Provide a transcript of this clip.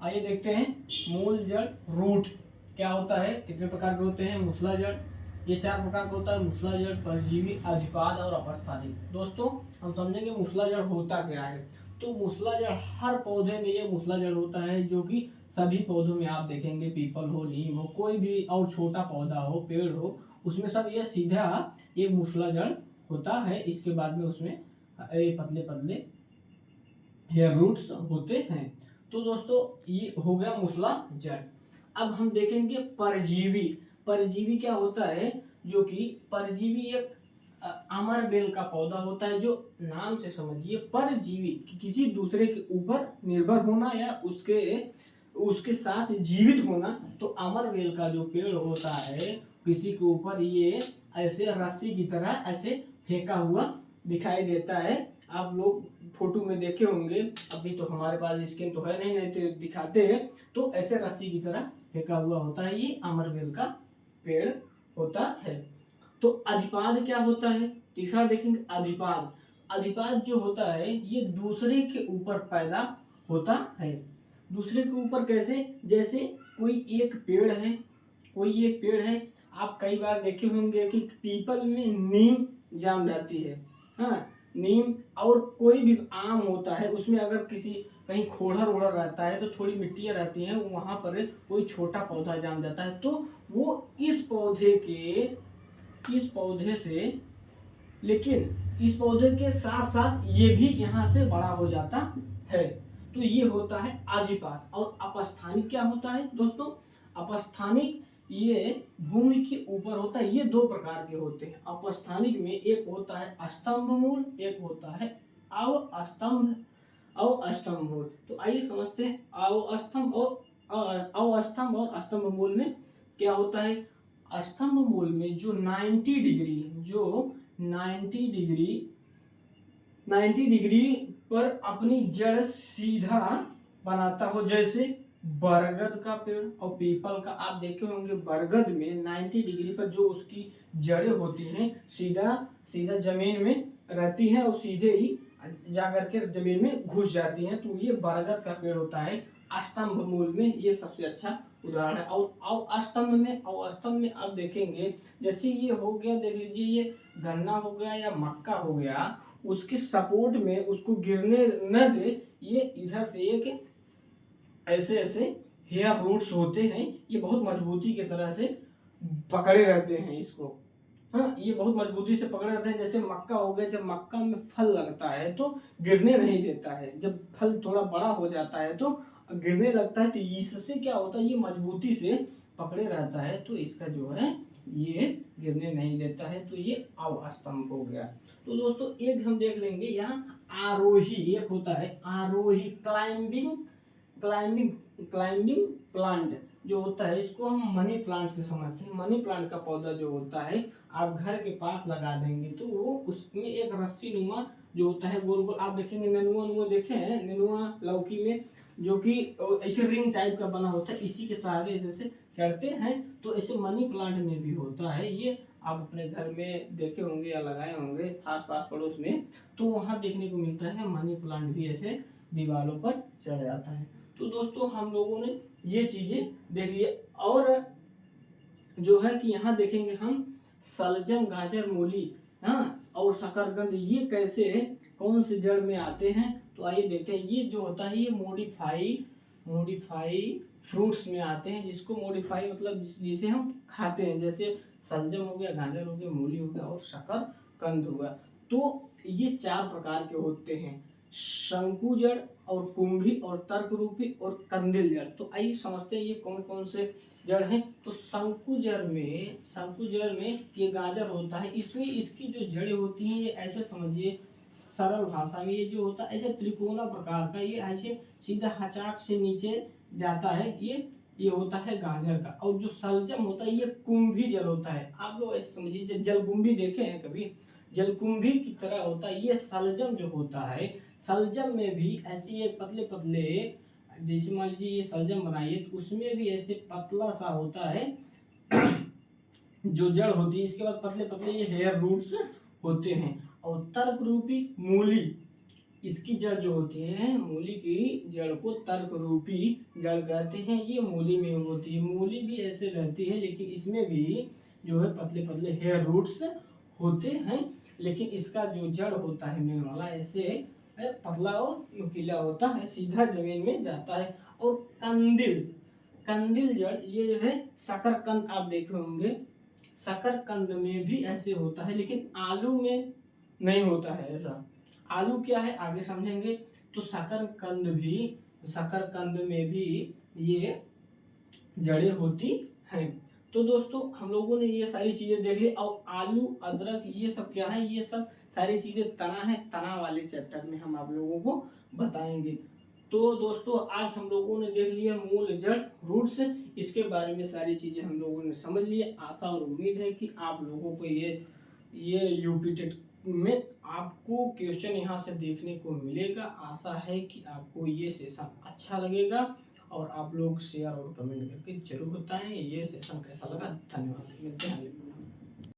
आइए देखते हैं मूल जड़ रूट क्या होता है, कितने प्रकार के होते हैं। मूसला जड़ ये 4 प्रकार का होता है, मूसला जड़, परजीवी, अधिपाद और अपस्थानिक। दोस्तों हम समझेंगे मूसला जड़ होता क्या है। तो मूसला जड़ हर पौधे में ये मूसला जड़ होता है, जो कि सभी पौधों में आप देखेंगे, पीपल हो, नीम हो, कोई भी और छोटा पौधा हो, पेड़ हो, उसमें सब ये सीधा एक मूसला जड़ होता है। इसके बाद में उसमें पतले पतले हेयर रूट्स होते हैं। तो दोस्तों ये हो गया मूसला जड़। अब हम देखेंगे परजीवी। परजीवी क्या होता है, जो कि परजीवी एक अमर बेल का पौधा होता है, जो नाम से समझिए परजीवी किसी दूसरे के ऊपर निर्भर होना या उसके साथ जीवित होना। तो अमर बेल का जो पेड़ होता है, किसी के ऊपर ये ऐसे रस्सी की तरह ऐसे फेंका हुआ दिखाई देता है। आप लोग फोटो में देखे होंगे, अभी तो हमारे पास स्क्रीन तो है नहीं तो दिखाते हैं। तो ऐसे रस्सी की तरह फेंका हुआ होता है, ये अमरबेल का पेड़ होता है। तो अधिपाद क्या होता है, तीसरा देखेंगे अधिपाद। अधिपाद जो होता है ये दूसरे के ऊपर पैदा होता है। दूसरे के ऊपर कैसे, जैसे कोई एक पेड़ है, कोई एक पेड़ है, आप कई बार देखे होंगे कि पीपल में नीम जाम जाती है। हाँ, नीम और कोई भी आम होता है, उसमें अगर किसी कहीं खोड़र ओड़र रहता है तो थोड़ी मिट्टियाँ रहती हैं, वहां पर कोई छोटा पौधा जाम जाता है। तो वो इस पौधे से, लेकिन इस पौधे के साथ साथ ये भी यहाँ से बड़ा हो जाता है। तो ये होता है अधिपाद। और अपस्थानिक क्या होता है दोस्तों, अपस्थानिक ये भूमि के ऊपर होता है। ये 2 प्रकार के होते हैं अपस्थानिक में, एक होता है स्तंभ मूल, एक होता है अवस्तंभ मूल। तो आइए समझते हैं अवस्तंभ और स्तंभ मूल में क्या होता है। स्तंभ मूल में जो 90 डिग्री पर अपनी जड़ सीधा बनाता हो, जैसे बरगद का पेड़ और पीपल का। आप देखे होंगे बरगद में 90 डिग्री पर जो उसकी जड़ें होती हैं, सीधा सीधा जमीन में रहती हैं और सीधे ही जाकर के जमीन में घुस जाती हैं। तो ये बरगद का पेड़ होता है। स्तंभ मूल में ये सबसे अच्छा उदाहरण है। और अवस्तंभ में आप देखेंगे, जैसे ये हो गया, देख लीजिए ये गन्ना हो गया या मक्का हो गया, उसके सपोर्ट में उसको गिरने न दे, ये इधर से एक ऐसे ऐसे हेयर रूट्स होते हैं, ये बहुत मजबूती के तरह से पकड़े रहते हैं इसको। हाँ, ये बहुत मजबूती से पकड़े रहते हैं। जैसे मक्का हो गया, जब मक्का में फल लगता है तो गिरने नहीं देता है, जब फल थोड़ा बड़ा हो जाता है तो गिरने लगता है। तो इससे क्या होता है, ये मजबूती से पकड़े रहता है, तो इसका जो है ये गिरने नहीं देता है। तो ये अवस्तंभ हो गया। तो दोस्तों एक हम देख लेंगे यहाँ आरोही, एक होता है आरोही क्लाइंबिंग क्लाइंबिंग प्लांट जो होता है, इसको हम मनी प्लांट से समझते हैं। मनी प्लांट का पौधा जो होता है, आप घर के पास लगा देंगे तो वो उसमें एक रस्सी नुमा जो होता है, गोल गोल आप देखेंगे। नेनुआ देखे हैं, नेनुआ लौकी में जो कि ऐसे रिंग टाइप का बना होता है, इसी के सहारे ऐसे चढ़ते हैं। तो ऐसे मनी प्लांट में भी होता है ये, आप अपने घर में देखे होंगे या लगाए होंगे आस पास पड़ोस में, तो वहां देखने को मिलता है मनी प्लांट भी ऐसे दीवारों पर चढ़ जाता है। तो दोस्तों हम लोगों ने ये चीजें देख ली। और जो है कि यहाँ देखेंगे हम सलजम, गाजर, मूली, हाँ, और शकरकंद, ये कैसे कौन से जड़ में आते हैं। तो आइए देखते हैं। ये जो होता है ये मॉडिफाई फ्रूट्स में आते हैं, जिसको मॉडिफाई मतलब जिसे हम खाते हैं, जैसे सलजम हो गया, गाजर हो गया, मूली हो गया और शकरकंद हो गया। तो ये 4 प्रकार के होते हैं, शंकु जड़ और कुंभी और तर्क रूपी और कंदिल जड़। तो आइए समझते हैं ये कौन कौन से जड़ हैं। तो शंकु जड़ में ये गाजर होता है, इसमें इसकी जो जड़ें होती हैं ये ऐसे समझिए, सरल भाषा में ये जो होता है ऐसे त्रिकोणा प्रकार का, ये ऐसे सीधा हचाक से नीचे जाता है, ये होता है गाजर का। और जो सलजम होता है ये कुंभी जल होता है। आप लोग ऐसे समझिए, जलकुंभी देखे हैं कभी, जलकुंभी की तरह होता है ये सलजम जो होता है। सलजम में भी ऐसे ये पतले पतले, जैसे मान लीजिए ये सलजम बनाइए तो उसमें भी ऐसे पतला सा होता है जो जड़ होती है, इसके बाद पतले पतले ये हेयर रूट्स होते हैं। और तर्क रूपी मूली, इसकी जड़ जो होती है, मूली की जड़ को तर्क रूपी जड़ कहते हैं। ये मूली में होती है, मूली भी ऐसे रहती है लेकिन इसमें भी जो है पतले पतले हेयर रूट्स होते हैं, लेकिन इसका जो जड़ होता है मेन वाला ऐसे पतला और नुकीला होता है, सीधा जमीन में जाता है। और कंदिल, कंदिल जड़ ये जो है शकरकंद आप देखे होंगे, शकरकंद में भी ऐसे होता है, लेकिन आलू में नहीं होता है ऐसा। आलू क्या है आगे समझेंगे। तो शकरकंद में भी ये जड़ें होती हैं। तो दोस्तों हम लोगों ने ये सारी चीजें देख ली। और आलू, अदरक, ये सब क्या है, ये सब सारी चीजें तना है, तना वाले चैप्टर में हम आप लोगों को बताएंगे। तो दोस्तों आज हम लोगों ने देख लिया मूल, जड़, रूट्स, इसके बारे में सारी चीजें हम लोगों ने समझ ली। आशा और उम्मीद है कि आप लोगों को ये यूपी टेट में आपको क्वेश्चन यहाँ से देखने को मिलेगा। आशा है कि आपको ये सेशन अच्छा लगेगा और आप लोग शेयर और कमेंट करके जरूर बताएं ये सेशन कैसा लगा। धन्यवाद, मिलते हैं।